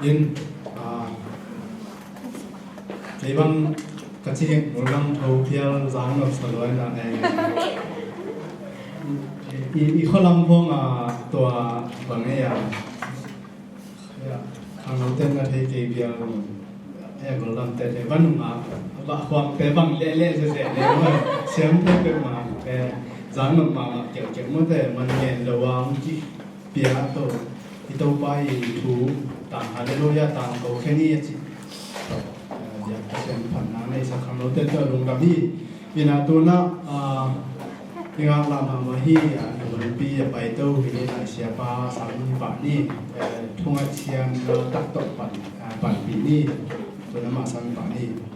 in Ibang kasi ulang hopial zang of saloi na ikolam pong tua bangaya ang hotel na tay biang golam te banuma ba huang pe bang le se le siam pe ma pe zang ma ke mo te man yen lawang ji pia to ito pa tu tang haleluya tang ko kheni chi ya sen phan na nei sa kham lo te to lung da bi bina tu na nga la ma hi lo pi ya pai to hi na sia pa sa ni pa ni thunga chiang lo tak to pan pi ni tu na ma sang pa ni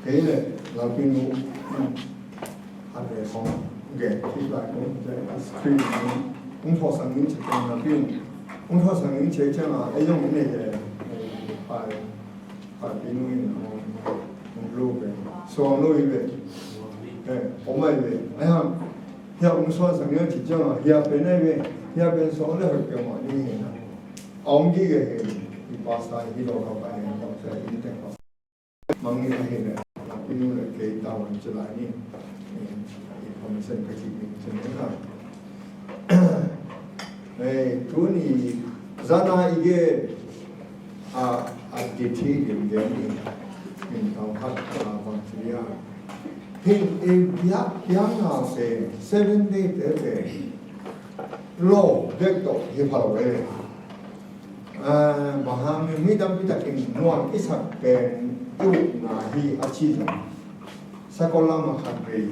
cái này là pin ngủ hạt để phòng ghé thì lại cũng để screen cũng thọ sang những chuyện là pin cũng thọ sang những chuyện là ấy giống cái này để phải pin ngủ nó lưu về so lưu vềผมไม่vềนะครับเฮียองค์สอนสังเกตจิตจังเฮียเป็นไงเฮียเป็นสอนเลยเกี่ยวกับนี่นะองค์กี่เห็นที่ภาษาที่เราเข้าไปเนี่ยภาษาอินเตอร์มังเห็นเนี่ยพี่นุ่นเลยเกี่ยวกับจุฬานี่ผมเส้นกระดิ่งใช่ไหมครับทุนนี้จานาอีกดิทีเดียวกันนี่เป็นเขาพัฒนาบางสิ่งPin yang se 7 day de lo vector he phawe baham mi dam pi takin nuan isak pen tu na hi achi ja sakola ma khabe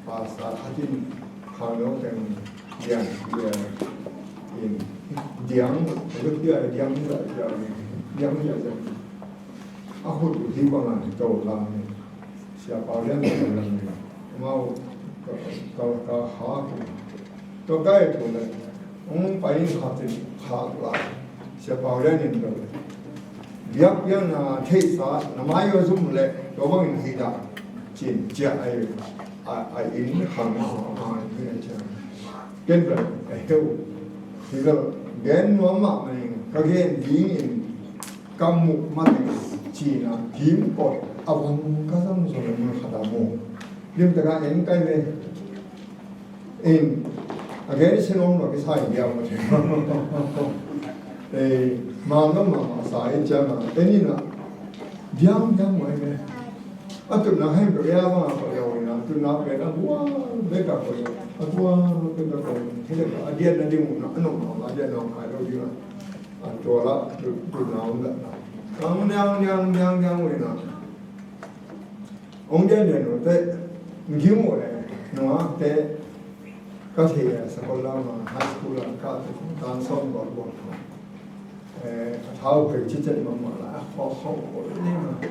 pasa hatin khano pen yang in diang lo dia diang ya aku di bawah tu lah siapa yang mau ke hak to gaya tu le paling hak lah siapa yang itu biar na thesa nama yo zum le to bang hida chin ja ai in hang ni cha ken ba heu thì gen mama mai ka gen ding in kamu mati China kim ko awang kasam so na khadamo lim ta ga en kai ne in again sinom no ke sai ya mo che ma no ma sai cha ma eni na diam mo ne atu na hai ro ya ma ko yo na tu na pe na wa be ka ko yo atu wa be ka ko he le adia na di mo na no ma adia no ka ro di na atu la tu na unda Yang we na ông đến đến rồi thế nhiều một này nó thế có thể sẽ có làm high school là cả cũng tan son gọi bọn thao về chỉ chân mà là họ nên mà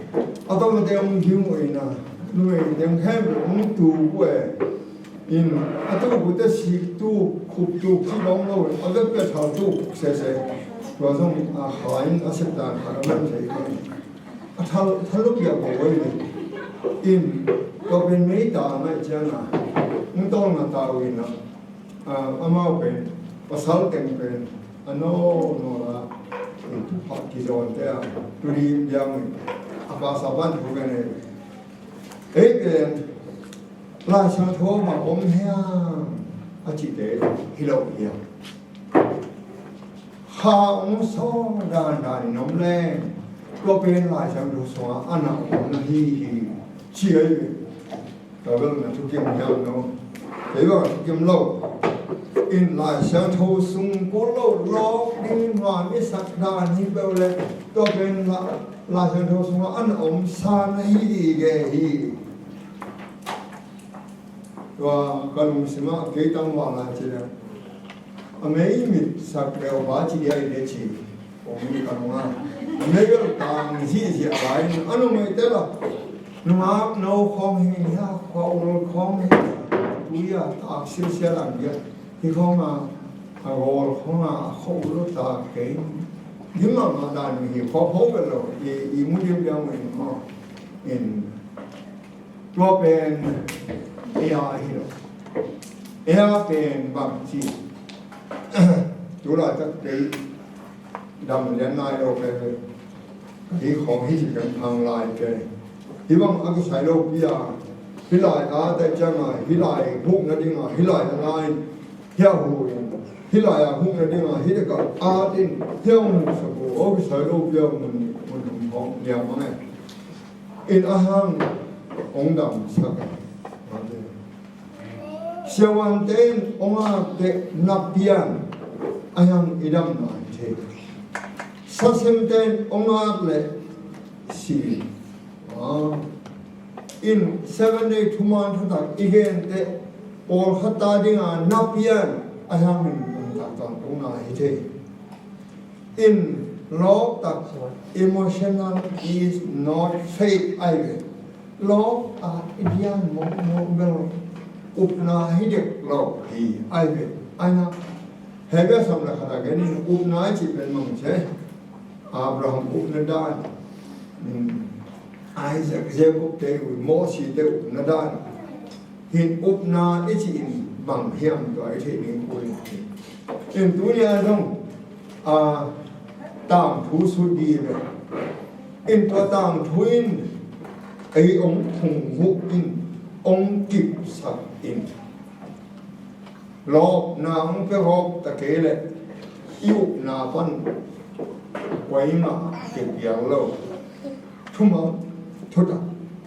ở đâu mà đem nhiều một này nuôi đem hết ông tu quê in ở đâu cũng đã xí tu khúc tu chỉ long lâu ở đâu cái thao tu sẽ rồi xong hỏi ở sân đàn họ nó thấy cái thao lúc giờ bảo vậy in có bên mấy tàu này chứ nào muốn to là tàu in nào mau bên và sáu tiền bên nó là họ chỉ dọn thế à tôi đi giang apa saban cũng cái này ấy cái là sao thôi mà ông hea chỉ để hiểu hiểu ha ông so đàn nóng lên có bên lại sao được xóa anh nào ông là hi chia rồi vâng là thu kiếm nhau nó thế mà kiếm lâu in lại sao thâu sung có lâu lo đi mà biết sạch đàn hi bao lên có bên là sao thâu sung anh ông xa hi cái hi và cần xem mà cái tâm vào là chỉ là mấy mình sạc đều hóa chỉ ai để chỉ ông mình cần mà mấy cái tàng gì vậy anh mới thấy là nó không hình ha không hình tuy là tạc siêu siêu làm việc thì không mà gọi không là không lúc ta cái nhưng mà đàn hiểu khó về rồi thì muốn điều điều mình mà inตัวเป็นAIเป็นบางทีตัวเราจะได้ดำเนินนายเราไปที่ของที่จะกันทางลายกันที่บางอักษรโลกยาที่ลายแต่จะไงที่ลายหุ่นนั่นเองที่ลายอะไรเที่ยวหูที่ลายหุ่นนั่นเองที่เด็กดินเที่ยวหูสบู่อักษรโลกยามันของยามาอินอาหารองดำสักเชวันเต็นองอาเตนับเพียนอายังอิดำนายเทสักเซมเต็นองอาเลสีอิน7 day ทุมันทักอีกเตโอลขัดตาดิงานับเพียนอายังมินตักตันองนายเทอินโลกตัก emotional is not fake ไอเวโลกอินเดียนโมเบลอุปนาให้เด็กโลกที่ไอเวไอนะเฮเบสำหรับขณะนี้อุปนาจิเป็นมังเชอับราฮัมอุปนาดานไอแซคเจคุบเตอุโมชีเตอุปนาดานหินอุปนาไอจินบังเฮียมตัวไอเทนิคุยเอ็นตัวนี้ต้องต่างผู้สุดดีเลยอินตัวต่างทวินไอองค์คงหุกอินองค์กิบสักอินรอบนาองค์ไปรอบตะเกียเลยยุบนาปันไว้มาเก็บอย่างเราทุ่มทุด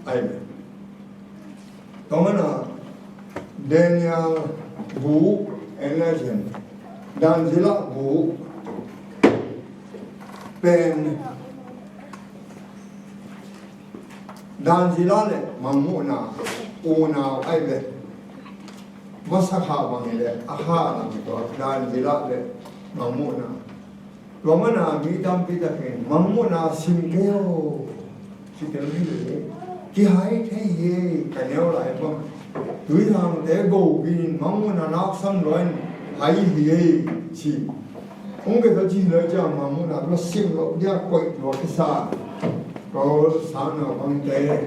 ไอเลยตอนนั้นเดนิเอลบูเอเลเจนดันซิลาบูเป็นดานซิลาเลยมังมุนาอูนาไอเลยมาสักหาบังเลยอาหารนี่ก็ดานซิลาเลยมังมุนาตัวมันมีดำปีตะเข็นมังมุนาสิมเกลสิเกลนี่เลยที่หายแค่เย่กันเนี้ยอะไรบ้างดูทางเด็กกูกินมังมุนานักสังร้อยหายเย่ชีông cái đó chỉ nói cho mà muốn là nó siêu nó đi quậy vào cái xa có sáng nào bằng thế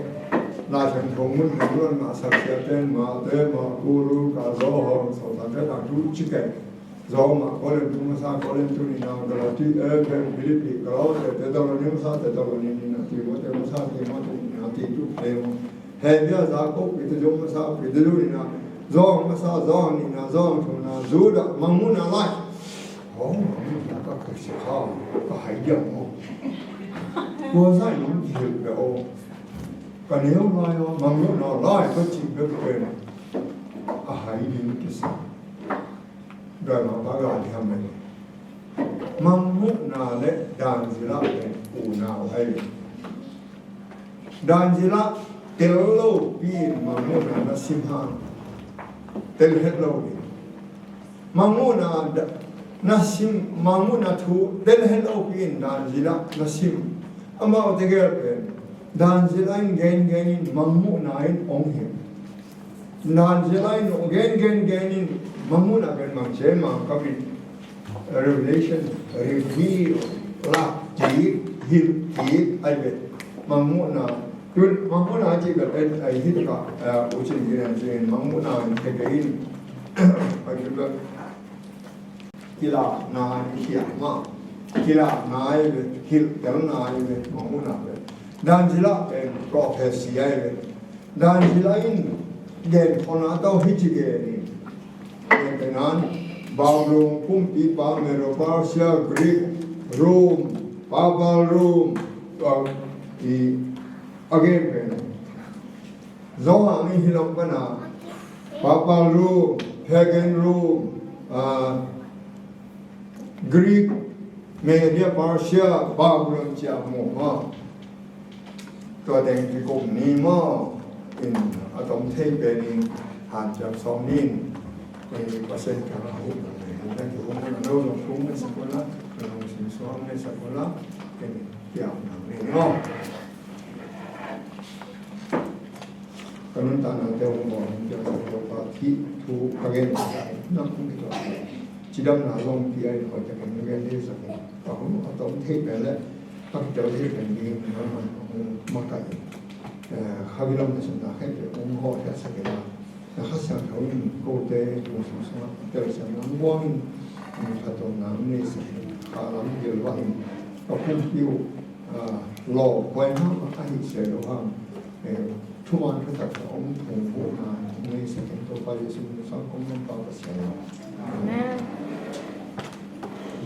là thành công muốn luôn mà sắp xếp tên mà guru cả gió hồng sau đó cái thằng chú chỉ cái gió mà có lên chúng ta có lên chúng đi nào đó là tuy bên Philippines có để đâu là những sao để đâu là những nào thì có thể một sao thì một nào thì chút đều hay bây giờ có bị tôi dùng sao bị tôi đi nào gió mà sao gió đi nào gió chúng nào dù đã mong muốn nào lại có cái sự khó có hãy dần không qua sai những hiểu về ô còn nếu nói mà nếu nó nói có chỉ biết về hãy những cái sự rồi mà bác gọi theo mình mong muốn là lệ đàn gì lắm để ủ nào hay đàn gì lắm tel lo pin manguna na simhan tel het lo manguna na sim manguna thu tel het lo pin dan jila na sim ama tegel pen dan jila gen manguna in ong him dan jila gen manguna ben mang jema kabin revelation reveal la ji hil ki ai bet manguna kun manguna ji bet ai hit ka uchin gen manguna tegein ai bet kila na hiya ma kila na ai bet hil dal na ai bet manguna bet dan jila en prophecy ai bet dan jila in gen khona tau hit gen kenan Babylon, Kumpi, Pamero, Persia, Greek, Rome, Papal Rome, again, Zoha ni hilang pana, Papal Rome, Pagan Rome, Greek, Media, Persia, Babylon, Chiamo,ตัวแดงที่กลุ่มนี้มั่งเป็นอะตอมเทปเป็นห่างจากสองนิ้วpasal kalau kita kita nak rumah sekolah, kalau siswa sekolah, kan tiap nak. Kalau tak nak tahu orang jangan lupa tu bagian nak pun kita. Jika nak long dia itu jangan bagian dia sekolah. Kalau atau teh bela, tak jauh teh bela makai. Habilam macam nak orang orang sekolah. 하상 겨울은 고대 동성사 때에서는 원 가도 남네스 가람 열왕 어품비오 로 관함 아니세요와 투만 그다가 엄통보나 동네스 또 빠지시는 상공만 빠졌어요.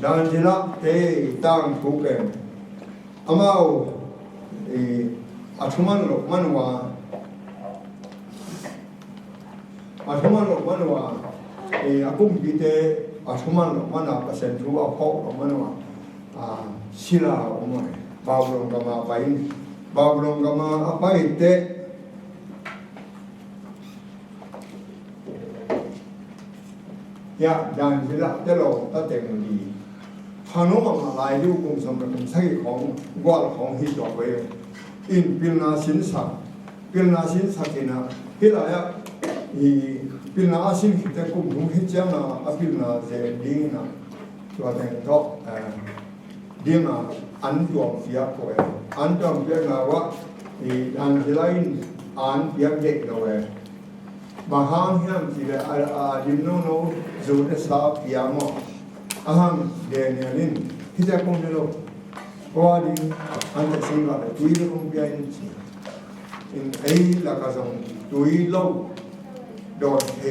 단지라 대땅 고개 아마우 이 아투만로 만와 Asuman lo manwa akum bite asuman lo mana pasentu apok lo manwa sila omoi Babylon gama apain Babylon gama apain te ya dan sila telo ta teknologi khano ma lai lu kum sam kum sai khong gwal khong hi to we in pilna sin sa kena hilaya 이 빌나 아신 그때 꼭 농했잖아 아빌나 제 링나 좋아된 더 링나 안도 비약고에 안도 비약나와 이 안젤라인 안 비약될 거에 마한햄 지레 림노노 조데사 비야모 아함 데니엘린 히자공들로 고아린 안데 생각에 두이를 공비하는지 인 에이 라카성 두이로 rồi thì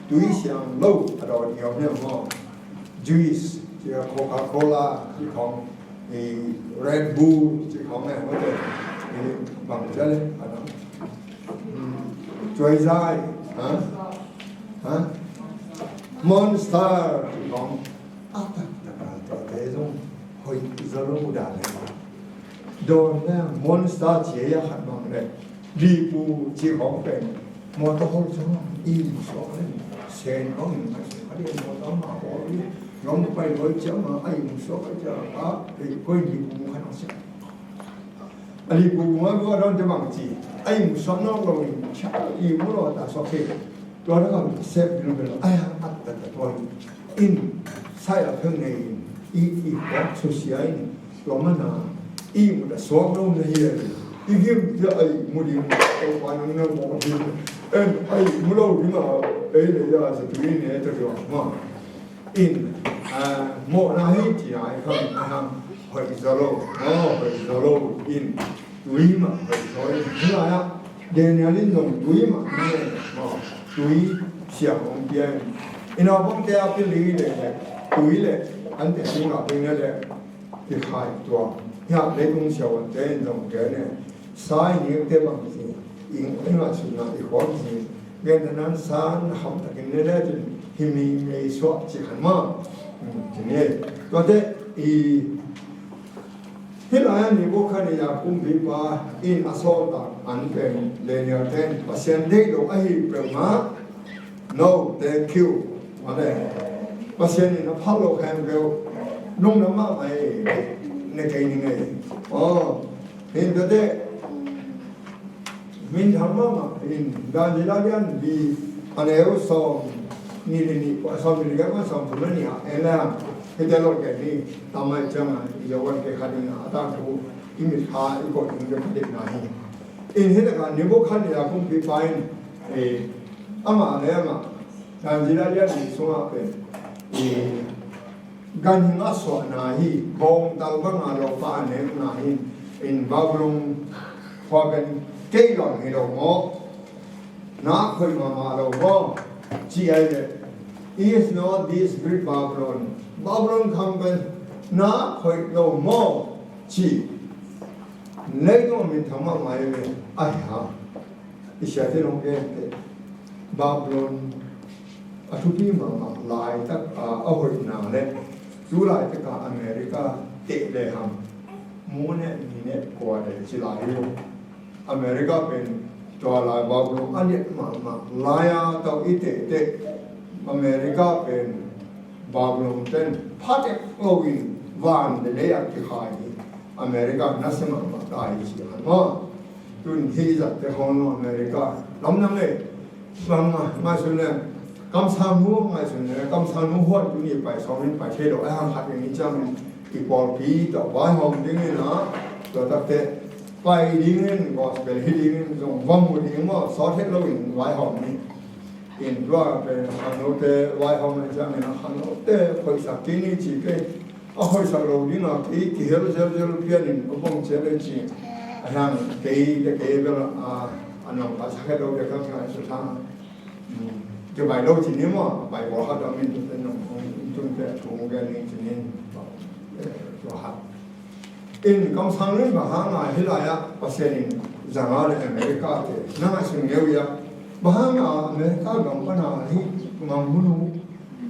túi xiang lâu rồi nhiều nhiều ngon juice chỉ Coca-Cola chỉ còn thì Red Bull chỉ còn này có thể bằng chất lên ở đó chơi dai hả Monster chỉ còn thế giống hồi giờ lâu đã này rồi nè Monster chỉ là hạt bằng này Red Bull chỉ còn về một tổ hợp xong im số lên sen nó mình phải đi một tấm mà bỏ đi nhóm bay với chấm mà ai một số cái chờ đó thì coi gì cũng hay nói sẽ anh cũng mới vừa đó cho bằng gì ai một số nó rồi chắc yêu nó rồi ta so kê đó nó còn xếp được rồi ai ăn tất cả thôi in sai ở phương này y có social đó mà là y một là số đâu này 이게 아이 무리 완전 뭐 아이 물어 우리가 에이야 저 뒤에 저기 뭐인 뭐 나히지 아이 한 회자로 인 두이마 회자로 그나야 데니엘인 좀 두이마 뭐 두이 시험 비엔 이나 본때 앞에 리래 두이래 안데 생각 되는데 이 하이 또 야, 내 동시에 대한 좀 되네. 사인이 때문에 인가 수나 이거지. 왜냐면 산 함다긴네들 힘이 메이서 지금마. 근데 또대 이 Hilaya ni bukan ya kumpipa in asota anpen lenya ten pasien de lo ahi prema no thank you mane pasien ni na phalo khan go nung na ma ai ne kai ni ngai in de min dhamma ma in ganjilalian bi aneu so ni ni so ni ga so phulani ha ela kita lo ke ni tamai chama yawan ke khadina ata ko imit ha iko ni ke khadin na hi in heda ka nibo khan ya kum pi pain ama le ma ganjilalian ni so a pe gan hinga so na hi bong dal ba nga lo pa ne na hi in bablung khogan cây lòng thì đầu ngó nó khơi mà đầu ngó chị ấy đấy is not this great Babylon không bên nó khơi đầu ngó chị lấy nó mình thầm mà mày ai hả cái xe thế nó cái Babylon ở chỗ kia mà lại tất ở hội nào đấy chú lại tất cả America tệ lệ hầm muốn này nhìn này qua để chỉ lại luôn Americaเป็นตัวลายบาบลงอันนี้มาลายตัวอีเตอเมริกาเป็นบาบลงเป็นพัดเอกโลวินวันเดียร์ที่ขายอเมริกานัสมาตายสิฮะเนาะตุนที่จะเจ้าของอเมริกาล้มนั่งเลยมาสุดเลยกำสังหัวมาสุดเลยกำสังหัวตุนี่ไปสองไปเที่ยวไอ้ห้างหัดอย่างนี้จังอีปอลพีต่อไว้ห้องดิ้งนี่นะตัวตัดเตะไปดิ้งนี่ก็เป็นดิ้งนี่ตรงวังหัวดิ้งว่าซอสเทคโนโลยีไว้ห้องนี้อินว่าเป็นฮันโนเตไว้ห้องนี้จังนะฮันโนเตคอยสักที่นี่จีเกอ๋อคอยสักเราดิ้งอ่ะที่เฮลเพียนินก็คงเจริญจีห่างเกย์เป็นอันนั้นภาษาเราเรียกกันง่ายสุดท้ายจะไปโลกที่นี้มั้งไปบอกเขาจะมีจุดนั้นจุดแต่ตรงกันนี้ที่นี่ตัวหัดอินคำสั่งนี้มาหามาฮิลายะภาษาอินจังหวัดอเมริกาเตนั่งสิ่งเดียวยะมาหามาอเมริกาลงปนาที่มังมุนุ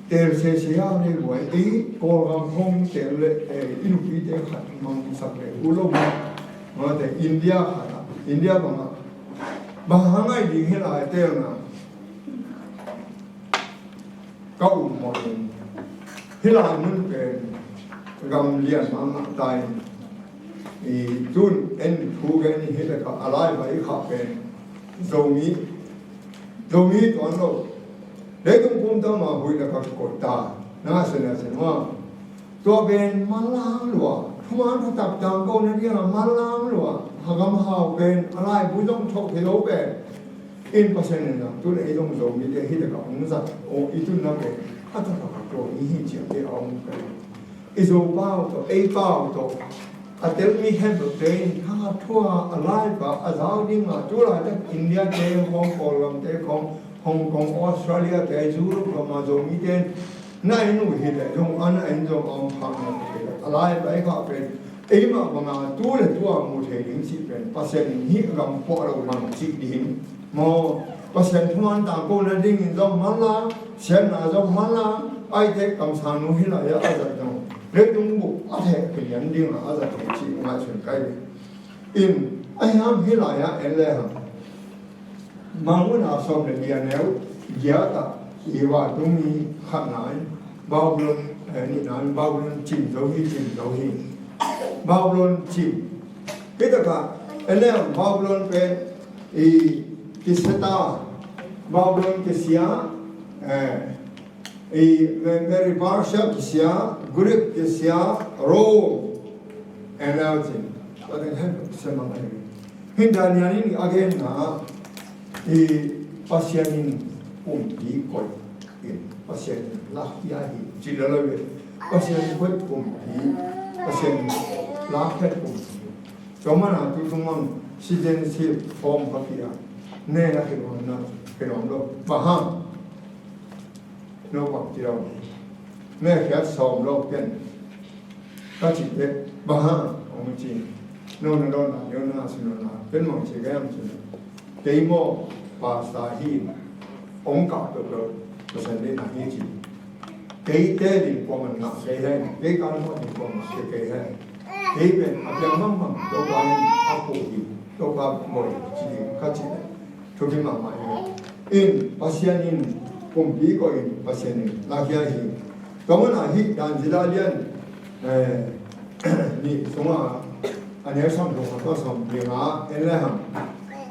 เตลเซียนี่รวยอีโกลกังคงเตลอินุปีเตขัดมังสักเลยอุลมมาแต่อินเดียขัดอินเดียมาหาไงดีฮิลายเตลนะก็อุ่นหมดฮิลายมันเป็นกำเลียนมาตายอีจุนเอ็นทูกันนี่เห็นแต่ก็อะไรไปขับเป็นตรงนี้ตอนเราเด็กต้องพุ่งต้องมาคุยแล้วก็กดตาน่าสนใจว่าตัวเป็นมาล้างหรือว่าทุกวันถ้าจับจางก็นั่นเองมาล้างหรือว่าหากมาหาเป็นอะไรผู้ต้องชกเทโลเป็นอินเปอร์เซ็นต์นะตัวไอ้ต้องตรงนี้เห็นแต่ก็มันจะโอ้อีจุนนั่นเป็นถ้าจะกับตัวนี้เจียบได้เอาเป็นอีโซเป้าตัวเอเป้าตัวอาเตลมีแค่ตัวเองถ้าทั่วอะไรแบบอาซาวดิ้งอ่ะจุฬาจากอินเดียเจ้าของโคลัมเจ้าของฮ่องกงออสเตรเลียเจ้ายุโรปประมาณจะมีเด่นนั่นนู่นเห็นเลยจงอันนั้นจงอันพังอะไรไปก็เป็นเอ็มบางอ่ะตัวเลยตัวมุดเห็นสิเป็นเปอร์เซ็นต์นี้กำพอเรามันสิดิ้งมอเปอร์เซ็นต์ทุกวันต่างคนนั่นดิ้งจงมันละเช่นน่ะจงมันละไอ้เด็กกำสังนู่นเห็นอะไรอาจจะจงเรื่องบุกอาเทเป็นยันดิ้งอาจจะเป็นชีวิตมาชนกันอินไอ้ห้ามเห็นอะไรเอ็นเลยฮะมังวันอาสมเดียนแล้วยาตาอีว่าตรงนี้ขัดไหนบาบลนนี่นั้นบาบลนจิมเจ้าฮีบาบลนจิมพิจารณาเอ็นแล้วบาบลนเป็นอีกิสตาบาบลนกิสยาอีเมริบาร์ชากิสยากรีกกิสยาโรมเอ็นแล้วจิมก็ได้เห็นสมัยนี้หินดานีนี่อาเกนนะอีปัสยานินปุ่มดีกว่าปัสยานินลักยาหิจิลเลเวปัสยานินปุ่มดีปัสยานินลักแค่ปุ่มจอมันอ่ะทุกมันซิเดนซิฟอร์มพักยาเนื้อเห็นมันนะเห็นมันแล้วบ้าฮะโน้บักที่เราเมื่อแค่สอบเราเป็นก็จิตเด็กบ้าฮะของมันจริงโน่นโน่นโน่นน่าสนุกนะเป็นมันเชื่อแก่มันสนุกเกี่ยโมภาษาฮีนองค์การตัวเราจะเล่นอะไรจีเกี่ยเตลิงความมันหนักเกี่ยเกี่ยการมันความมันเกี่ย 이เป็น앞양만만 또 과연 앞보기 또 과뭐 지금 같이 저기만 많이 인 바시안인 봄비거인 바시안인 나기야히 그러면 이 단지라리안 니 송아 안에 삼도 가서 비가 엘레함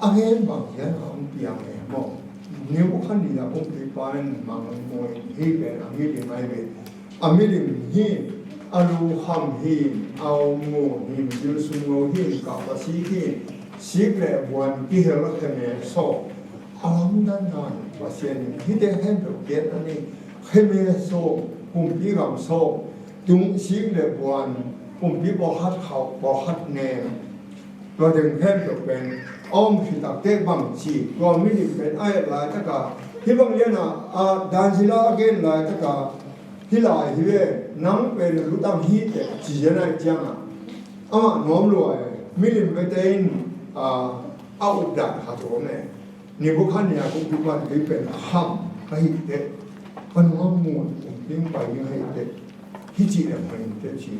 아멘 방연 비양에 뭐 니복한이다 봄비바는 망은 뭐 이게 아미리 마이베 아미리 히 아루함 히 아오모 히 질수모 히 가바시 히 시그레 원 비헬로테네 소 아람단단 바시엔 히데햄도 게타니 헤메소 봄비감소 둥 시그레 원 봄비 보핫하오 보핫네 또든 햄도 벤 엄히다 대방지 고민이 벤 아이라다가 히방레나 아 단지라게 라다가 hilai hive nang pe lu tam hi te ji jana jang ama nom lo ai milim betain au da ha to ne ni bu khan ya ku ku ba de pe ham ka hi te pan ngom mu ling pa yi hi te hi ji ne pa te chi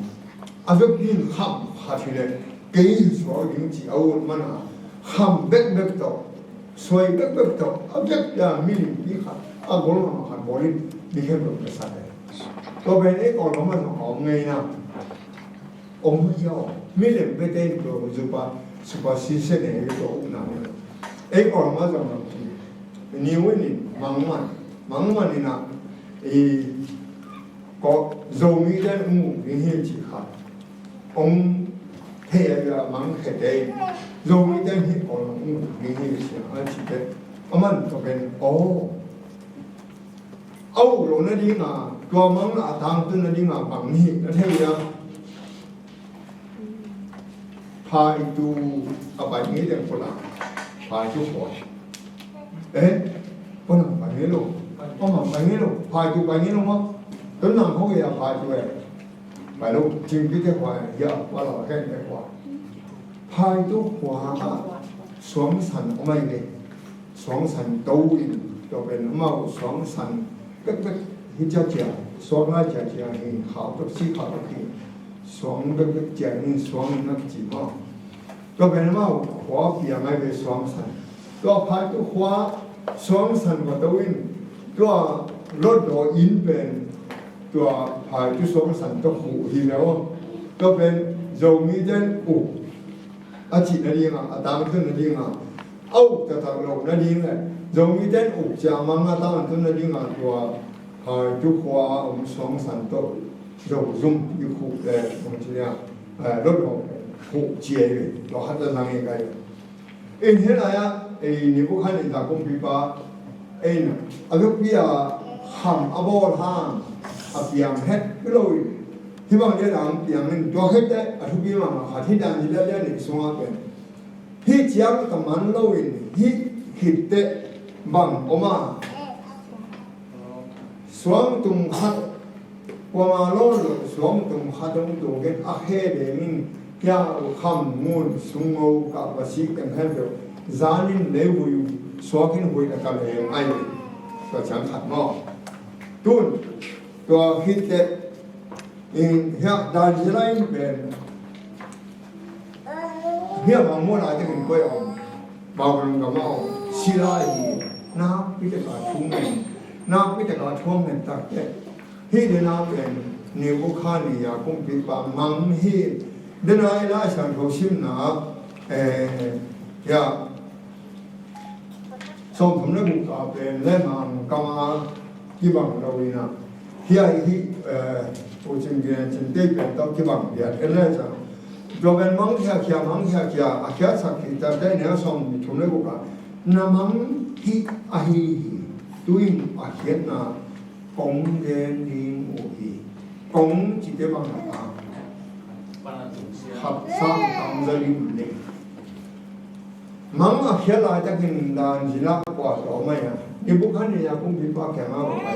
a ve kin ham ha thi le ke so ling ji au mana ham bek bek to soi bek bek to a ve ya milim bi kha a gol ma khan bolin bi khe lo pe saก็เป็นไอ้ก่อนของมันของไงนะองค์เจ้าไม่เล่นไปเต้นตัวสุภาษิตเสน่ห์ตัวอุ้งนางไอ้ก่อนมาจากนั้นนิวนี่มังมันนี่นะไอ้ก็โจมีเดนมูวิหิจิขาองค์เทียร์มังเขตเองโจมีเดนฮิปอนมูวิหิจิอาจิเตมันก็เป็นโอ้เอาโรนัดีงาตัวมังอาทางตุนดีงาปังนี่นั่นเองนะพายดูอะไรนี้เด็กคนละพายดูหัวคนละไปงี้ลูกคนละไปงี้ลูกพายดูไปงี้ลูกมั้งต้นน้ำเขาก็อยากพายด้วยไปลูกจริงที่จะพายเยอะว่าเราแค่ไหนกว่าพายดูหัวสวมสันเอาไม่เลยสวมสันโตอินตัวเป็นเมาสวมสันก็ฮิจาเจียสวมลายเจียเห็นขาวกับสีขาวกับสีสวมก็เจียนี่สวมนักจีบก็เป็นว่าหัวเปียไม่ไปสวมสันตัวพายตัวหัวสวมสันกับตัวอินตัวรถโดอินเป็นตัวพายตัวสวมสันตัวหูทีแล้วก็เป็นโจมีเดนอุอาชีพนั่นเองอ่ะตามขึ้นนั่นเองอ่ะเอาแต่ทางเรานั่นเองแหละโจมีเดนอุจะมังอ่ะตามขึ้นนั่นเองอ่ะตัวพายตัวหัวสวมสันตัวโจซุ่มอยู่คู่ตรงนี้รถโดหูเจียเลยเราหัดจะนั่งยังไงเอ็นเห็นอะไรอ่ะไอ้นี่พวกเขาเนี่ยจากกรมพิบัติเอ็นอายุปีอ่ะห้ามอบอลห้ามอาเปียงเฮ็ดไม่รู้ที่บางเรื่องอ่ะเปียงนี่ตัวเฮ็ดได้อาทุกปีมาหาที่ดันที่ได้เนี่ยส่งมาเป็นที่เจ้าก็มันรู้อินที่คิดได้บางออกมาสวมตุงหัดว่ามาโลดสวมตุงหัดตรงตัวเก็บอาเฮเดมินยาคำมูลสุงโง่กับวสิกันให้เดียวจานินเลวอยู่สวกินหุยกับกันเองไอ้ตัวฉันขัดหม้อตุนตัวฮิตเตอินเฮียดานจิไลเป็นเฮียบางมูลอะไรที่เป็นก้อยอ่อนบางคนก็มาศิลาอีน้ำพิจารณาทุ่งเงินน้ำพิจารณาท่วมเงินตักเตะที่เดินน้ำเป็นนิวคานียาคงปิดปากมังฮีเดินไอ้ล่าฉันเขาชิมนะยาส่งผมได้บุกกับเป็นเล่มังกามาที่บังเราวินะที่ไอ้ที่โอจิงเกนจินเตเป็นต้องที่บังเดียดกันเลยจ้ะเราเป็นมังเขียมังเขียอาเขียสักที่แต่ได้เนี่ยส่งผมได้บุกกับน้ำมังที่ไอ้ตุยอาเขียนะกงเดนดิงโอฮีกงจิตเตบังนะขับซ้ำตามจะริมเล็กมังอาเขียนลายจะกินดานจิลักกว่าต่อไม่อ่ะนี่บุคคลเนี่ยคงพิพากษามาบอกไป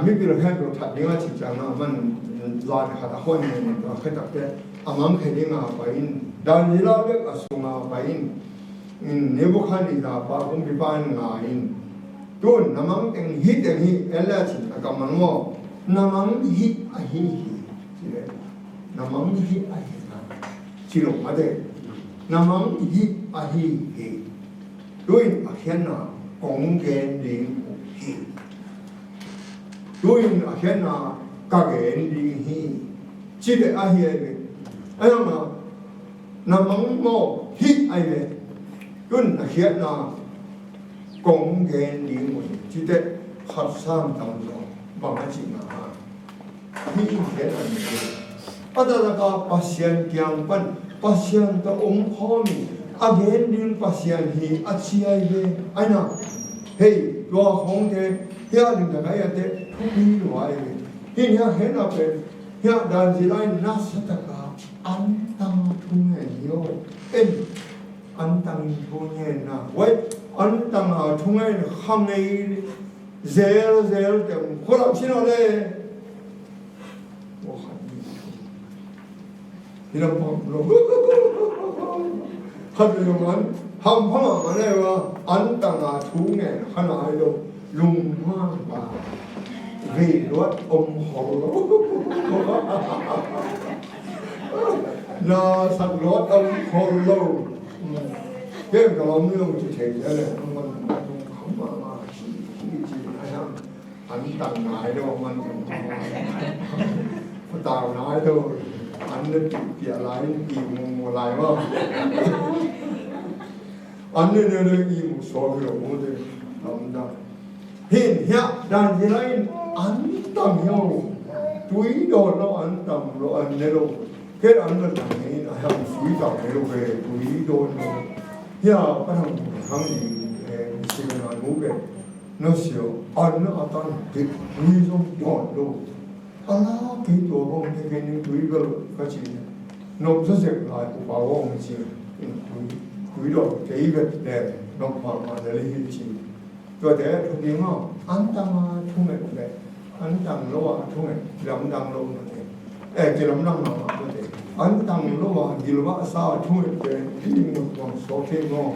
ไม่เป็นแค่ตัวถัดนี้ว่าจิตใจนะมันลายขัดข้อนี้มันก็แค่ตัดแต่มังแค่นี้มาไปดานจิลักเล็กส่งมาไปนี่บุคคลเนี่ยปาคงพิพากษางานตุนน้ำมันเป็นฮิตอย่างนี้เอลเลจิกับมันว่าน้ำมันฮิตฮิ namang hi ahi na chilo made namang hi ahi hi doin akhena kong gen ding hi doin akhena ka gen ding hi chile ahi ai ayama namang mo hi ai le doin akhena kong gen ding mo chite khat sam tam lo ba ma chi na hi gen ai le padaka pasien kyang pan pasien ta khomi again din pasien hi achiai be aina hey lo hong de ya din da ya de thu lo ai be hi ya he na pe ya dan ji lai na sa ta ka an tang thu ne yo en an tang thu ne na wai an tang a thu ne kham nei zel zel te ko la chi no le wo khan ni lo pom lo 하루만 한 번만 해와 안땅아 중에 하나로 룽마가 위로 엄홀로 나 상로 엄홀로 그러니까 없는 게 제일에 한번 가만 이지 그냥 안땅아로만 다나도 안는 비알라인 이모 라이와 안는 이모 소비로 모두 남다 흰야 단지라인 안땅요 두이도로 안땅로 안내로 그 안을 당연히 하양 수이다 내로게 두이도로 야 바람 강이 시간아 무게 너시오 안는 어떤 그 위좀 요로 Allah cái tổ bông thì cái những túi gờ có chỉ nộp rất dễ lại của bảo ông chỉ túi đồ cái vật đẹp nộp vào mà để lấy chỉ rồi thế thực hiện mà ăn tăng thu nhập đẹp ăn tăng lỗ thu nhập làm tăng lỗ này cái làm tăng mà có thể ăn tăng lỗ nhiều quá sao thu nhập cái một con số thêm ngon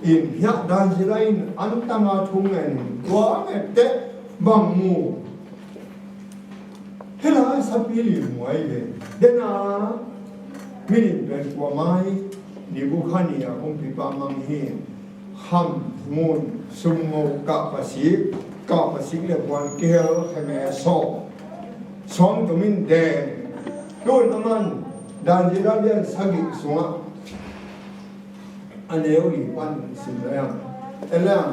in hiện đang chỉ là ăn tăng thu nhập quá đẹp bằng mù thế là sắp đi liền ngoài về đến là mình bên qua mai đi bu khani à không bị ba mang hi ham môn sung mô cả bác sĩ là quan kia hay mẹ son tụi mình đè đôi tụi mình đàn gì đó liền sang bị xuống anh ấy đi quan xin đấy anh là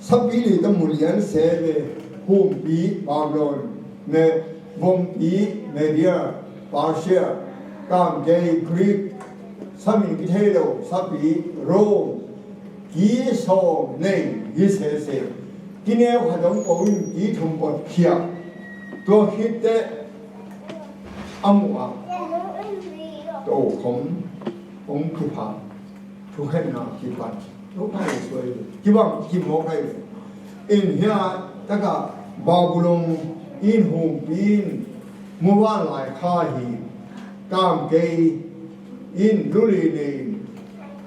sắp đi liền tâm muốn liền sẽ về hôm bí bao rồi nè vùng ý media Persia cam gay Greek sami cái thế đâu sắp bị Rome ký số này ký sẽ cái này hoạt động của mình ký thông qua kia tôi hít đấy âm hòa tôi không cứ phá tôi hết nào cứ phá tôi phải rồi cái bằng cái mỏ cái in here tất cả Babylon in home bin mua van lại khai cam cây in luli này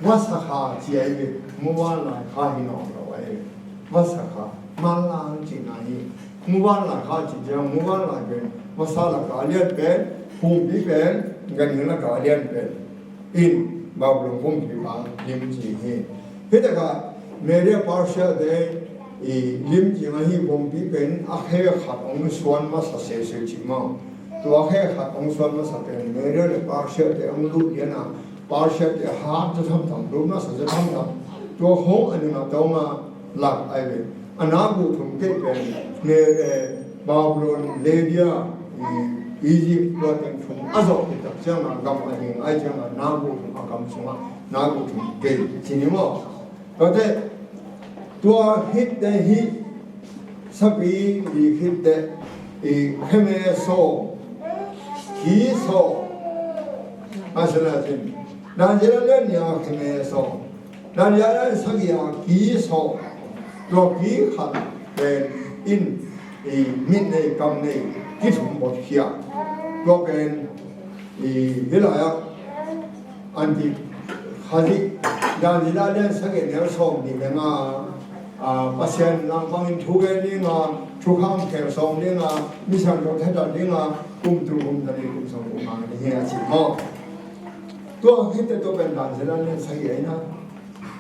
vasakha chỉ ấy mua van lại khai nọ rồi vasakha malang chỉ này mua van lại khai chỉ cho mua van lại bên vasala cả liên bên home bin bên gần như là cả liên bên in Babylon home bin bằng liêm chỉ hết thế là मेरे पास है lim chỉ mà hi bom bị bên akhe khat ông xuân mà sa se se chỉ mà tu akhe khat ông xuân mà sa bên người đó parsha để ông lu liền à parsha để hát cho thầm thầm lu mà sa cho thầm thầm tu hong anh mà đâu mà lạc ai vậy anh nào cũng thùng cái bên người Babylon Lydia Egypt lo tên thùng Azov thì tập chẳng là gặp anh ai chẳng là nào cũng thùng cầm xuống nào cũng thùng cái chỉ như mà có thể tua hit de hit sabi di hit de kheme so ki so asala tin dan jera le nya kheme so dan jera sagiya ki so tua ki khat ben in min nei kam nei ki thum bot khia tua ben hilaya anti khali dan jera le sagi ne so ni nga pasien lang pangin thuge ni nga ทุกครั้งแถวสองนี่งามิชาโยธาดันนี่งากุมตุกุมตะลีกุมสองกุมมาเฮียสิมอตัวฮิตตัวเป็นด่านเสร็จแล้วเนี่ยสักอย่างนะ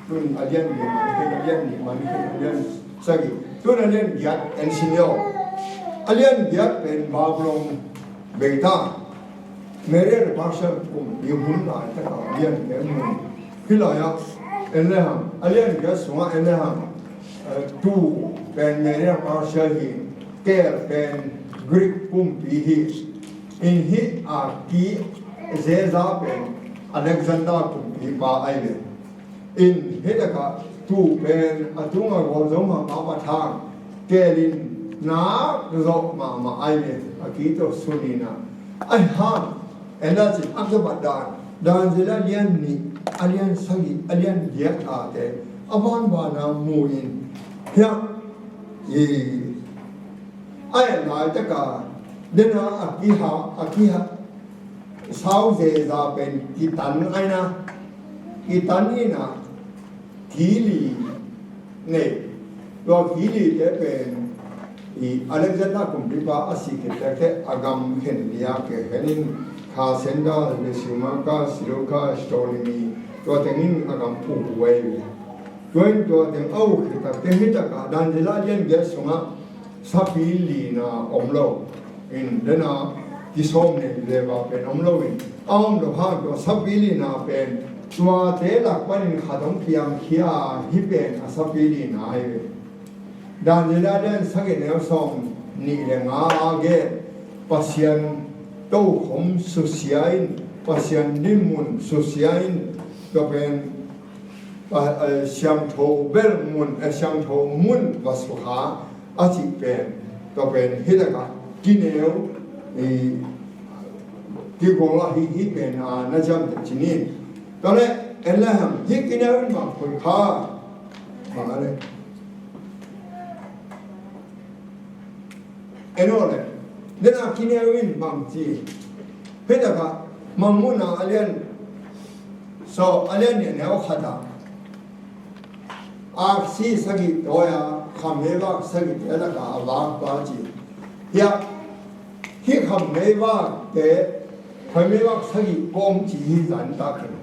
ตัวอาเลียนเนี่ยมันเป็นอาเลียนเนี่ยมันเป็นอาเลียนสักอย่างตัวอาเลียนยัดเอ็นซิเนียอาเลียนยัดเป็นบาบลงเบต้าเมื่อเรื่องภาษากุมยูหุ่นหลายแต่ก็อาเลียนเนี่ยมันคืออะไรอ่ะเอ็นเลยฮะอาเลียนยัดสวงเอ็นเลยฮะตู้เป็นเมื่อเรื่องภาษาหินแก่เป็นกรีกกุมปีฮิอินฮิอากีเซซาเป็นอเล็กซานดรากุมปีปาไอเลอินฮิตกะตูเป็นอตุงะวอซงมาปะทางเกลินนาโซมาไอเลอากีโตซุนีนาไอฮานเอลาซิอักบัดดานเซลาเลียนนีอาเลียนสักีอาเลียนเยอาเตอมานบานามูอินเฮียไอ้หลายตะกาเดนาอากิฮะสาวเซซาเป็นกิตันไอ้นะกิตันนี่นะกีลีเนี่ยตัวกีลีจะเป็นอเล็กซานดราคุมพิบาอาศิกแต่แค่อากามเห็นเดียกเห็นินคาเซนดาเบซิมาคาซิโลคาสโตลิมีตัวเต็งอากามผูกไว้ตัวเต็งเอาคือแต่เต็งที่ตะกาดันเดลาเลียนเกสงะสับปีลีนาอมโลอินเดนากิสอมเนี่ยเลวาเป็นอมโลอินอมโลฮาตัวสับปีลีนาเป็นตัวเตลักปันขัดองพิยมขีอาฮิเป็นสับปีลีนาไอเวดันเดลาเดนสักเนวสองนี่เลงอาเกปัสยันโตขมสุเสียอินปัสยันดิมุนสุเสียอินก็เป็นเชียงโทเบลมุนเชียงโทมุนวัสุขาอาจิเป็นก็เป็นฮิตกะกินเอวที่กงละฮิเป็นน่าจำจินินตอนนี้เอ็นละหัมฮิกินเอวมาคุยข้ามาอะไรเอ็นโอเลยเดี๋ยวนักกินเอวินบางทีฮิตกะมัมมุนาอาเลียนโซอาเลียนเนี่ยแนวขัดอาซีสกิโตยาคำเมวะสกิเตละกาลาปาจิยาที่คำเมวะเตคำเมวะสกิปงจีรันตาขึ้น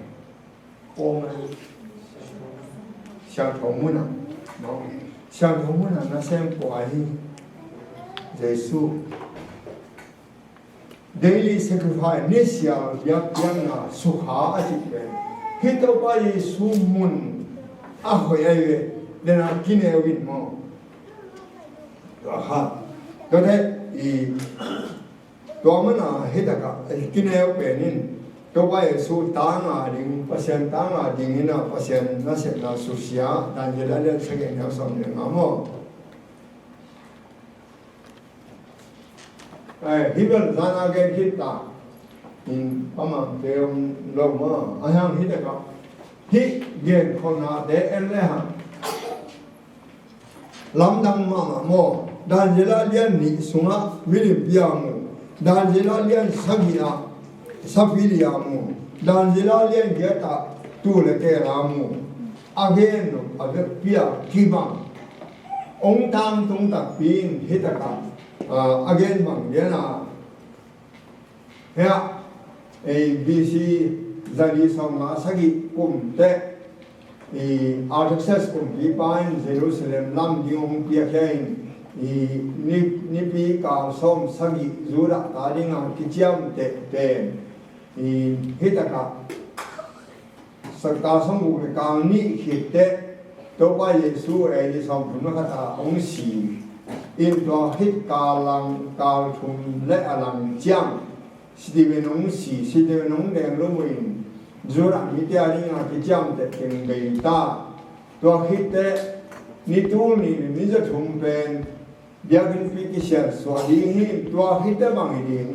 ปงเสียงทงมุนะน้องเสียงทงมุนะนั่นเสียงปอยเยซู daily sacrifice นี่เสียงยักยันนะสุขาอาจิเป็นฮิตเอาไปเยซูมุนอาหอยไอเวเดน่ากินเอวินมอฮะก็ได้ตัวมันเฮตกะกินเอวเป็นนินตัวไปสู้ตางาดิงพัศยันตางาดิงนะพัศยันน่าเสกน่าสุเสียดันเจริญเรื่องสักอย่างสองเรื่องมั้งฮิบัลซานาเกฮิตตาประมาณเดือนลงมาอายังฮิตกะฮิเกนคนหาเดเอลเลยฮะลำดังมาโมดันเจริญเรื่องนี้สุนัขวิลิปยามูดันเจริญเรื่องสักอย่างสัพพิริยามูดันเจริญเรื่องเกตาตูเลเกรามูอาเกนโนอาเวพิยาคิบังองค์ทางตรงตักปีนฮิตกะagain บางเดียนะเฮียBC จะดีสองมาสักกุมเตArtaxerxes กุมปีปานเยรูซาเล็มลำดิงเปียเคนนิปีกาสมสักจูระตาดิงาคิจยมเตเตฮิตกะสักตาสมบุกกานิฮิตเตตัวไปเยซูดีสองพุทธคาถาองค์สีอินตัวฮิตกาลังกาลทุมและอลังจังสติเวนงสีสติเวนงแดงลุ่มอินจูระมิเตอริงาคิจัมเตเองเบตาตัวฮิตเตนิทูนีมิจะทุมเป็นเบียกินฟิกิเชลสวัสดีฮิตัวฮิตเตบางอิน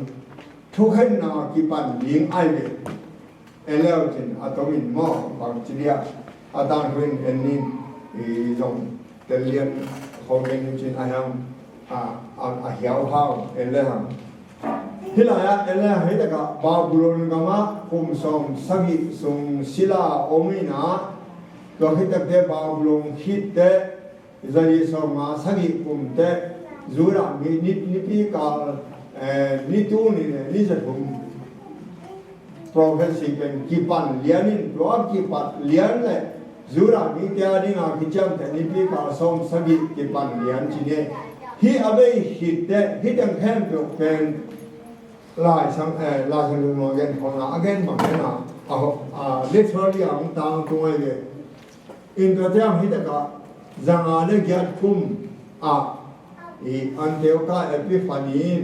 ทุกเห็นนาคิปันลิงไอเวเอเลวจินอะตอมินมอบางจิเลียอาตานเวนเอ็นนินจงเตเลียนเขาเป็นจินอายังอาเหี่ยวห้าวเอเลหังที่ไหนเอเลหังที่ตะกะบาบูโลนกามะคุมส่งสักิส่งศิลาโอมินาตัวที่ตะเกบาบูโลนฮิตเตจะดีส่งมาสักิคุมเต zura mi ni pi ka ni tu ni sa thum prophecy pen ki pan lianin pro ki pat lian le zura mi tia ding a ki cham te ni pi ka som sabi ki pan lian chi ne hi abe hit de hit ang hem to pen lai sang lu again khona again ma na literally ang tang tu ai in the time hit ka zanga le gyat kum i Antiochia Epiphanes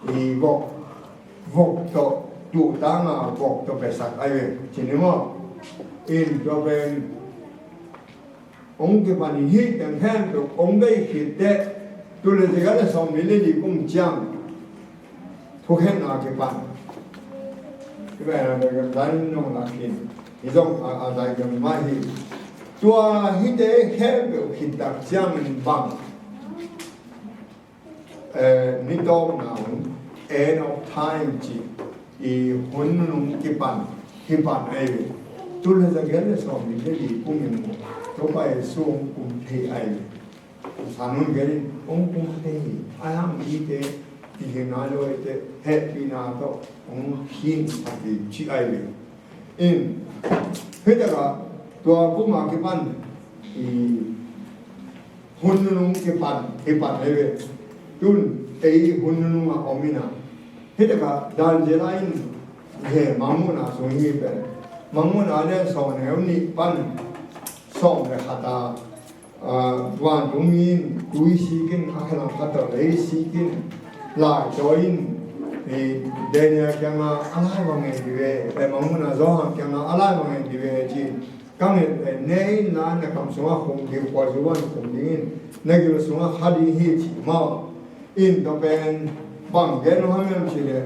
i vok to tu tanga vok to pesak ai chinimo in to ben ông cái bạn hít đằng hen to ông đây hít de tu le de ga som mi le li kum chang thu hen na cái bạn cái này là cái đánh nó làkin i dong dai cái mai hi tua hít de hen to hít đặc chang bang ni to nào end of time chi i hun nung cái bạn ai tu le de ga som mi le li kum to by sung kum thi ai sanun gari ong kum thi ayam ite tigena lo ite happy na to ong hin pati chi ai in heda to kum ma ke pan I hunnu ke pan ai tun ei hunnu ma omina heda dan jelain he mamuna so hi pe mamuna le so ne ni pan song le khata wan dungin kui sikin akhalam khata le sikin la join e denia kyanga alai wange diwe e mamuna zo ham kyanga alai wange diwe chi kang nei na na kam sunga khong di kwa zuwan khong dingin na gi sunga khadi hi chi ma in the ben bang gen no ham chi le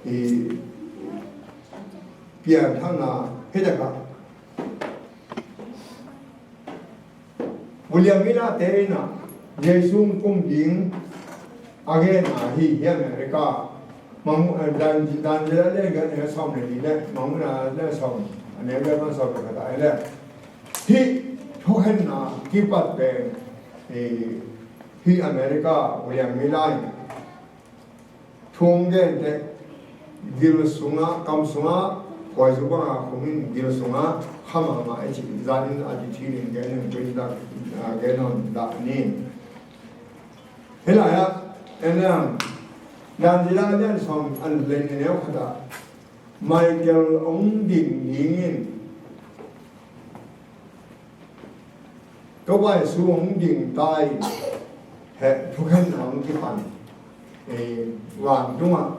e pian thana hedaka William Miller Terena, Jesum Kumding, again, he America, Mamu dan Danjela, some Mamuna, some, and everyone saw the island. He Tohena, keep up there, he America, William Miller, Tunge, Gilusunga, Kamsunga, Koizuba, Kumin, Gilusunga, Hamama, Zanin, Aditirin, getting again on that name. Helaya, and Danjila some unblended in Elkada. Michael Onding Yingin. Go by Su Onding died, had to hand on Kipan. A one Duma.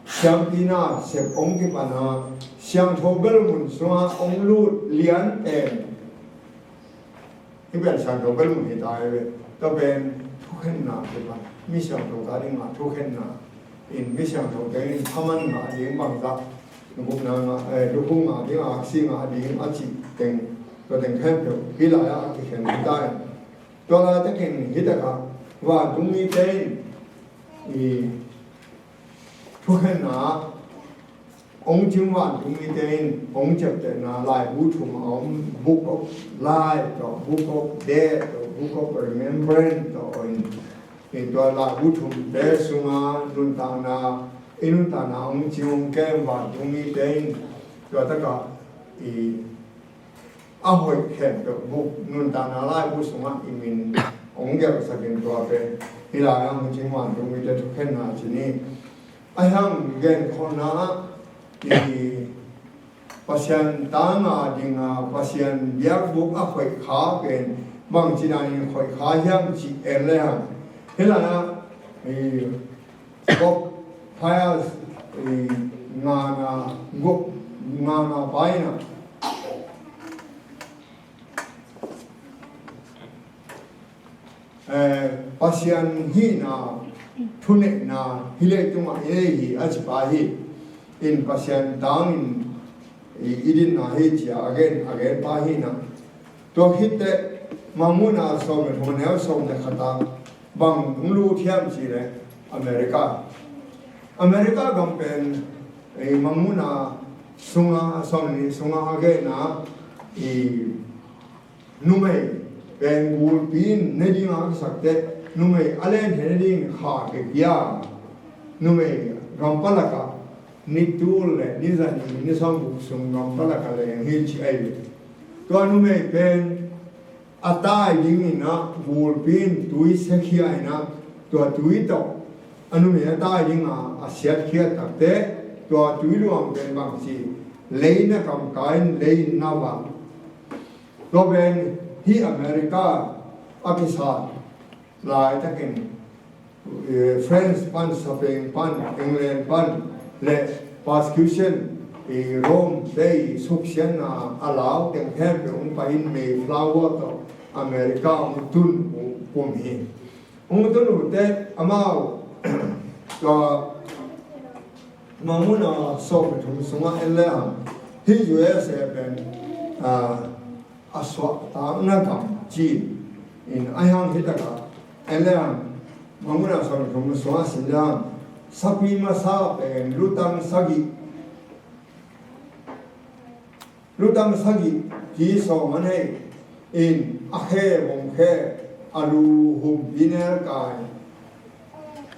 Champina, Sep Ongkipana, Siang Tobelmun, Sua Onglu, Lian, andที่เป็นชาวโลกก็มุ่งตายเลยก็เป็นทุกข์หนาเลยป่ะมิชาวโลกอะไรมาทุกข์หนาอินมิชาวโลกก็อินทำมันมาดีบางสักลูกนางลูกมาดีอาชีมาดีอาชีเต็งตัวเต็งแค่เดียวพิลายาที่เห็นได้ตัวเราจะเห็นฮิตะว่าตรงนี้เป็นทุกข์หนาองค์จึงว่าตรงนี้เององค์จะเป็นลายบูชุมองบุกลายต่อบุกเดตต่อบุกremembrance ต่ออินตัวลายบูชุมเดสุงานุนตานาอินุนตานาองค์จึงแก้มว่าตรงนี้เองตัวตะกะอาหอยแข็งต่อบุกนุนตานาลายบูสุงาอิมินองค์เกี่ยวกับสักอย่างตัวเป็นที่ลายองค์จึงว่าตรงนี้จะทุกข์หนาชนิดไอ้ห้างเงินคนน่ะpasien tanga dinga pasien biak buk a khoi kha pen bang china ni khoi kha yam chi ele ha hela na gop phaya nga na gop nga na bai na pasien hi na thune na hile tuma hi achpa hi in pasien down in idin na hetia again pahina to hitte mamuna som honel som de khata bang lu thiam chi le america gampen mamuna sunga som ni sunga again na numei ben gul pin nedinga sakte nume alen heading ha ke ya nume rampalaka nitul le nizani nisang sung rampalaka le hinchi ai to nume pen atai ding na bul pin tui sekhia ina to tui to anume atai ding a siat khia takte to tui luang pen bang si leina kam kain lein nawa to ben hi America Pakistan lai takin France pan Spain pan England pan le persecution Rome they suction allow them have un pain me flower to America tun kum hi tun te amao to mamuna so thum sunga elle hi US ben aswa ta na kam chi in ayang hitaka elle mamuna so thum sunga sinja sapi masa ben lutang sagi ki so mane in akhe bom khe alu hum biner kai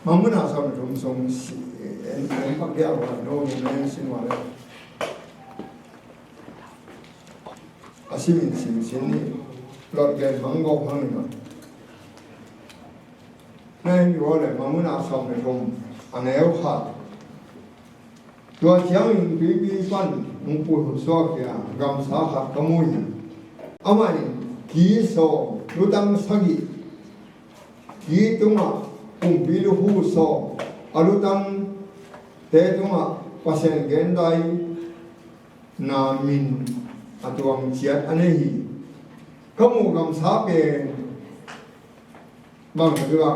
mamuna so thum song si en pak dia wa no men sin wa le asimin sin ni lot gen mango phang ni nai yo le mamuna so thum aneu kha tua chiang in bi pan mung pu so kya gam sa kha kamui amani ki so lutang sagi ki tunga kum bi lu hu so alutang te tunga pasen gendai na min atuang chiat anehi kamu gam sa pe bang ka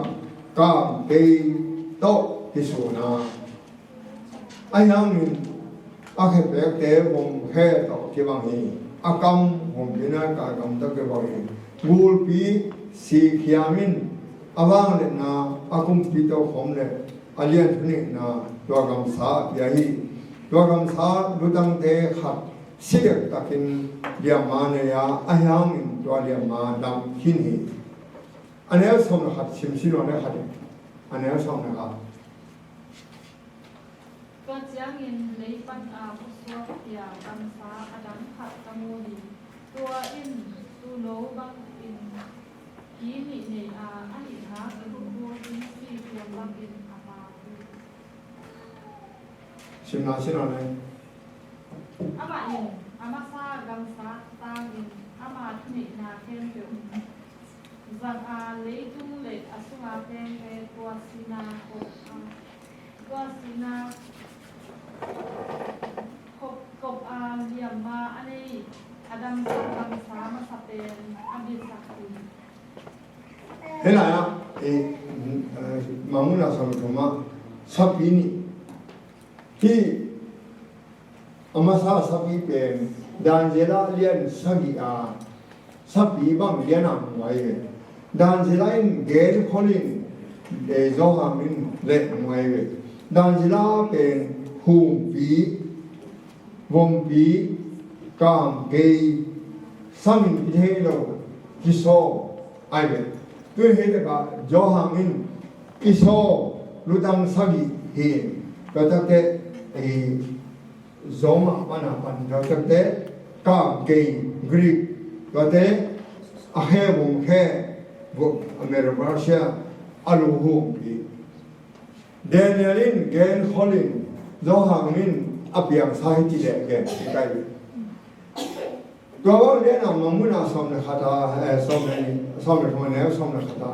ka pe to kisuna ayang min akhe pek te bom khe to ke bang hi akam hom bina ka kam ta ke bang hi gul pi si khiamin awang le na akum pi to khom le alian thuni na dwagam sa ya hi dwagam sa lutang te khat silek takin liama ne ya ayang min dwaliama dam hin hi anel som khat sim silo ne khat anel som ne khatก็เจียงเงินเลยปันผู้สวกยาบังฟ้าอดัมผัดตะโมดีตัวอินตูโลบังอินยีนี่ในอันนี้ฮะเป็นบัวอินซีเทียมบังอินอามา 심나 신하네. 아마 인 아마사 감사 땅인 아마 투니 나 켄표 zanleitung le asuma pen pe tuasina kop liama ane adam sakam sama sapen abis sakti 해나야 마무나 삼토마 사비니 히 아마사 사비pen danjela lian sagia sabiban liana wae danjelain gel kholin de zohamin le wae danjela pen hum pi vom pi kam ge samin thelo kiso ai tuyên hết cả do hàng in iso lutang sagi hi và tất cả gió mà pana pan và tất cả cả cái Greek và thế ahe vùng khe vùng America aluhu đi Danielin gen Holin do hàng in apiang sai chỉ để gen cáiตัวเรื่องนั้นมันมุ่งสมในขณะสมในคนแล้วสมในขณะ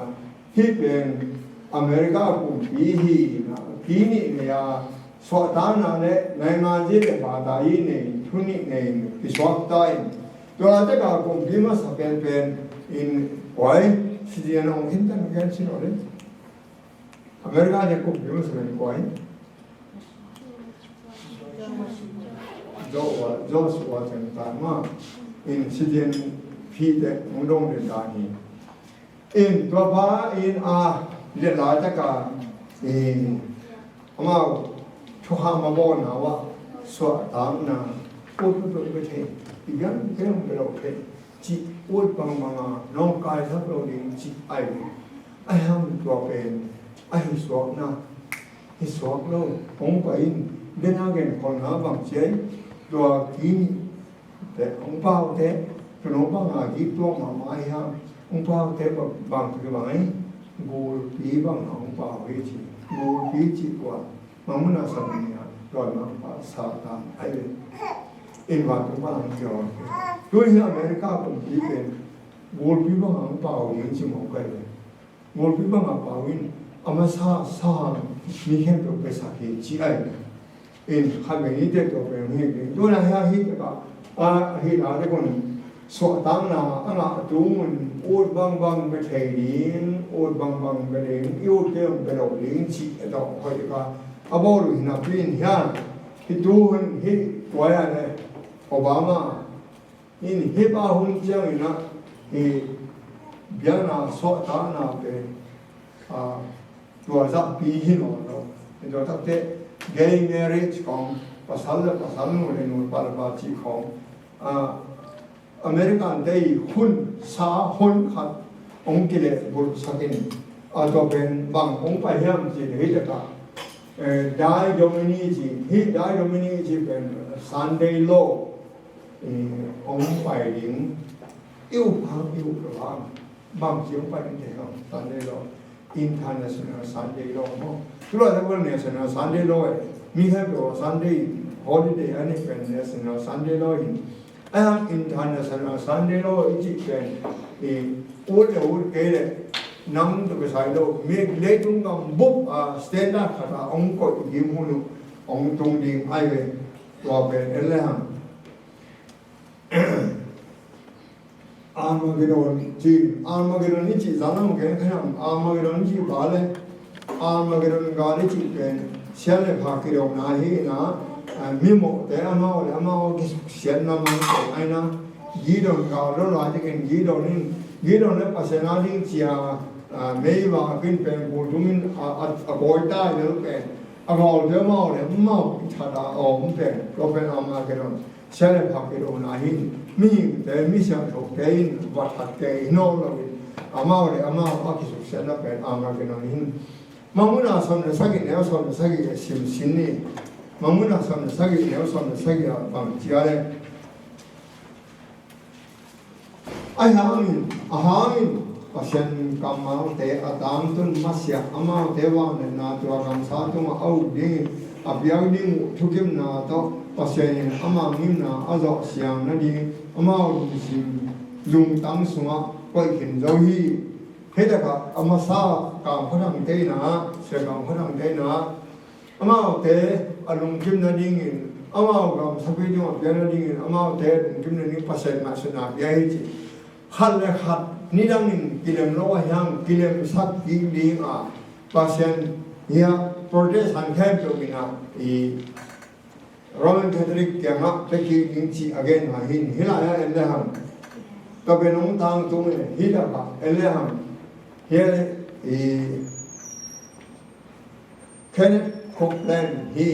ที่เป็นอเมริกาปุ่มปีฮีนะปีนี้เนี่ยสวัสดิ์นั่นแหละในงานที่เป็นบาดายีเนี่ยทุนนี้เนี่ยพิสวัสดิ์ได้ตัวเราจะกับปุ่มปีมาสักเป็นอินไว้สิ่งที่เราเห็นตั้งแต่สิ่งนั้นเลยอเมริกาเนี่ยปุ่มปีมาสักเป็นไว้โจ้สวัสดิ์ต่างมาin sidin pide mudong de dani in toba in le la ta ka in ama chuha ma bo na wa so tam na ko to be the yan ke mo be lo the chi ul pang ma long kai sa lo ding chi ai ai ham tua pen ai suak na hi suak lo ong pa in den again kon ha bang chei tua ki te ong pao te no bang a ki tua ma mai ha ong pao te bang ke bang gol pi bang ong pao hi chi gol pi chi kwa ma mun na sa ni ha tua ma pa sa ta ai in va tu bang jo tu hi America kon pi pen gol pi bang ong pao yin chi mo kai gol pi bang a pao in ama sa mi hem to pe sa ke chi ai in ha me ni te to pe mi tu na ha hi ka a hi la de kon so tang na anga tu mun ot bang be thei din ot bang be ding yu te be lo ding chi do hoi ka abo lu na pin ya hi tu hun hi wa ya ne Obama in hi ba hun chang ina hi bia na so ta na be a tua za pi hi no do ta te gay marriage kong pasal no le no par ba chi kong American day hun sa hun khat ong ki le bul sakin a to ben bang ong pa hiam chi le hi ta dai domini chi ben Sunday law ong pa ding yêu lo bang chi ong pa ding te kong Sunday law international Sunday law mo tu la ta national Sunday law mi have your Sunday holiday and national Sunday law in international Sunday law is can all ke nam to sai lo me le tung ngam book standard kha ong ko gi mu nu ong tung ding ai ve lo be ele ham Armageddon ni chi zanam ke kham Armageddon chi ba le Armageddon ga le chi pen xian le pha ki ro na hi na mi mo te ama ki xian na ma ko ai na gi don ga lo la ji ken gi don ne pasena ding chia mei wa kin pen bu dumin a boy ta le pen a ga de ma tha da om pen ko pen Armageddon xian le pha ki ro na hi mi te mi sia tho ke in wa tha ke no lo ama ki su xian na pen Armageddon hin mamuna som na sagi ne som na sagi sim sinni mamuna som na sagi ne som na sagi bang chiale ai hamin pasien kamau te adam tun masya amau te wa na tua kam sa tu ma au ding abiang ding thukim na to pasien ama mim na azo siang na di amau sim lung tang sunga koi kin zo hi he da ka ama sa ka phang te na se ka phang te na ama te alung kim na ding in ama ka sabi jo ya na ding in ama te kim na ni pasai ma suna ya hi chi hal le khat ni dang in kilem lo yang kilem sak ding ding a pasien ya protest han khem to bina I Roman Catholic ya ma te ki ding chi again ha hin hila ya en le ham ka be nong tang tu ne hila ka en le ham here Kenneth Copeland he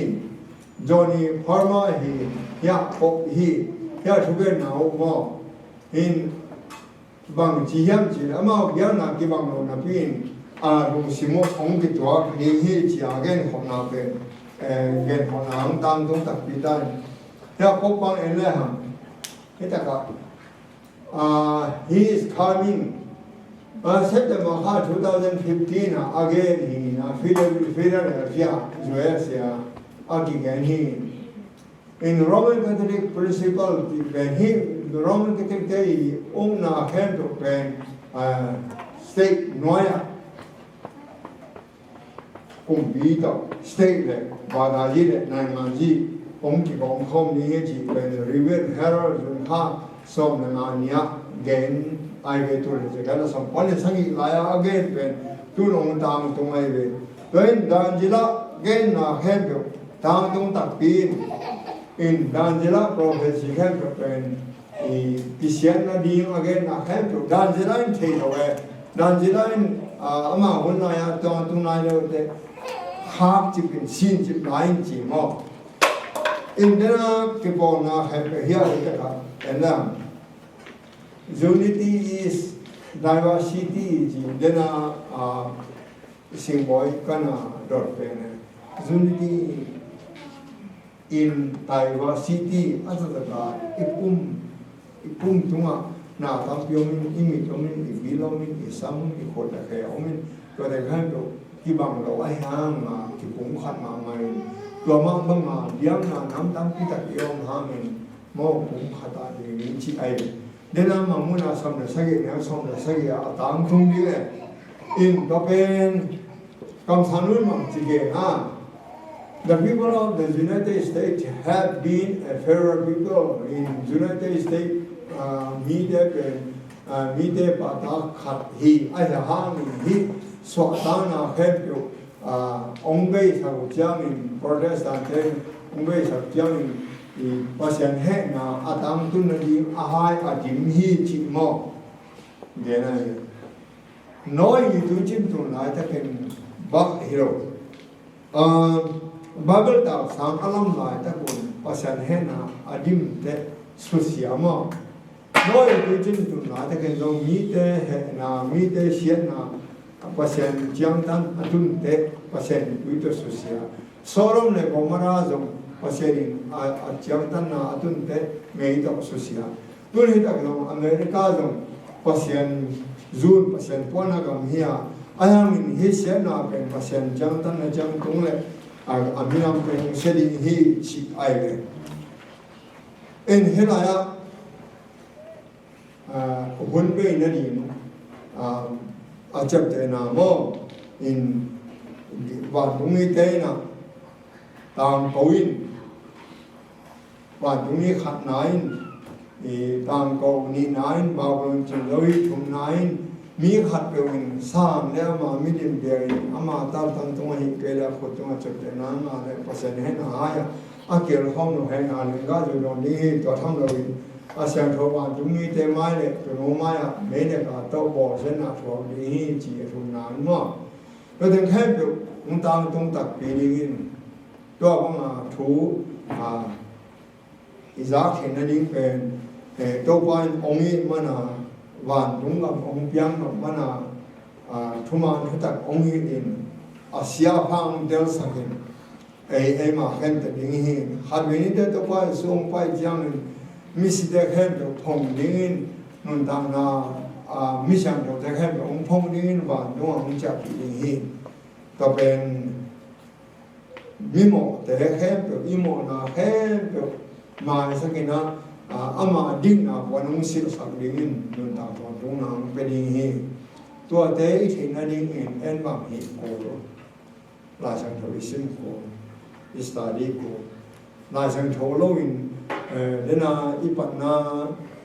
Johnny Parma he ya Pop he ya thuge na ho mo in bang chi yam chi ama ya na ki bang no na pin a lu simo ong ki to he chi again ho na pe gen ho na ang tang tung tak pi tan ya Pop bang en le ham he ta ka he is coming September 2015 again he na Philadelphia US again he in Roman Catholic principle when he the Roman Catholic day na can to pen state noya to state le badaji le naimanji ki kom ni ji pen river herald ha som na nia gen ai về tôi là cái là xong quan hệ sang nghị lại again bên tôi long tam tung ai về bên đàn chỉ là gen là hết được tam tung tập pin in đàn chỉ là prophecy hết được bên cái chuyện là đi again là hết được đàn chỉ là in thấy rồi đàn chỉ là in ama hôm nay tung này rồi để khác chỉ cần xin chỉ lại chỉ mà in đó cái bộ na hết được hiểu cái đó là Unity is diversity ji dena symbol kana dot pen unity in diversity azata ipum tunga na tampiomin imitomin ibilomin isam ikota kaya omin to de kan to kibang lo ai hang ma ki kum khat ma mai to ma bang ma diam na nam tam pi tak yom hamin mo kum khata de min chi ai dena ma muna sam na sagi na som na sagi a tang thung di in to pen kam sanun ma chi ge ha. The people of the United States have been a federal people in United States. Mide pata khat hi ai ha ni hi so ta na khet yo ong bei sa jang in Protestant ong bei sa jang in pasien he na atang tu na di a hai a jim hi chi mo de na noi yi tu chim tu na ta ken bak hero Bible ta sang alam lai ta kun pasien he na adim te susiama noi tu chin tu na ta ken zo mi te he na mi te xian na pasien jiang tan atun te pasien tu to susia sorom ne komara zo pasien a jiang tan na atun te mei to susia tu ni ta no America zo pasien zun pasien pona gam hia ayam in hi xian na pen pasien jiang tan na jiang tung le a minam pen sedi hi chi ai le en helaya hun pe na din a chap te na mo in van tung ni te na tang ko in van tung ni khat nain i tang ko ni nain ba won chen loi thum nain mi khat pe in sam le ma mi dim de ama ta tang tung hi ke la khot tung chap te na ma le pasen he na ya a ke ro hom no he na le ga jo no ni to tham lo a sang tho ba tung ni te mai le to no ma ya me ne ka to bo sen na tho ni chi thum na mo lo den khem pe un tang tung tak pi ni in to ba ma thu Isaac hen na ding pen to pa ong i mana van tung ngam ong piang ngam mana thuman hetak ong hi in asia phang del sakin ai ma hen te ding hi hat we ni te to pa song pa jang mi si de hen to phong ding in nun dang na mi sang to te hen ong phong ding in van tung ong cha pi ding hi to pen mi mo te hen to i mo na hen to ma sakina ama ding na wanung sil sak dingin nun ta to tung na pe ding hi to te I thin na ding in en bang hi ko la sang tho isim ko study ko la sang tho lo in dena I pat na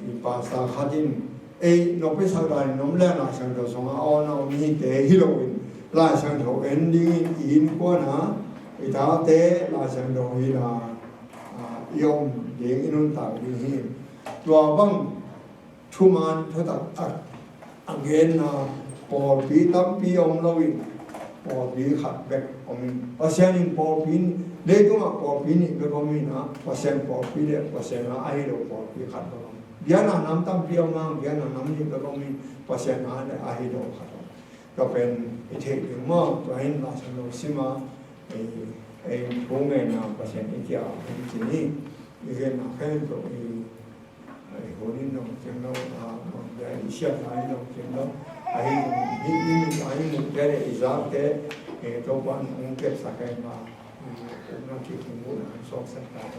I pa sa khatin e no pe sa ga nom la na sang tho song a na mi te hi lo in la sang tho ending in ko na I ta te la sang tho hi la yom ding inun ta ding hi tua bang thuman thotak again na por pi tam pi om lowin por pi khat bek om pasien in por pin le tu ma por pi ni be om na pasien por pi le pasien na ai lo por pi khat lo dia na nam tam pi om na dia na nam ni be om pasien na le ai lo khatก็เป็นอิทธิพลมากตัวเองราชโลซิมาไอ้พวกเงินนะประเทศอินเดียที่นี่มีเงินมาแค่ตัวไอ้คนนี้น้องเจ้าน้องไอ้เชียร์ไอ้น้องเจ้าน้องไอ้นี่ไอ้มุกเดร์อิซาเตไอ้ตัวบ้านมุกเก็บสักไอ้มาผมนักคิดถึงมุกสองสัปดาห์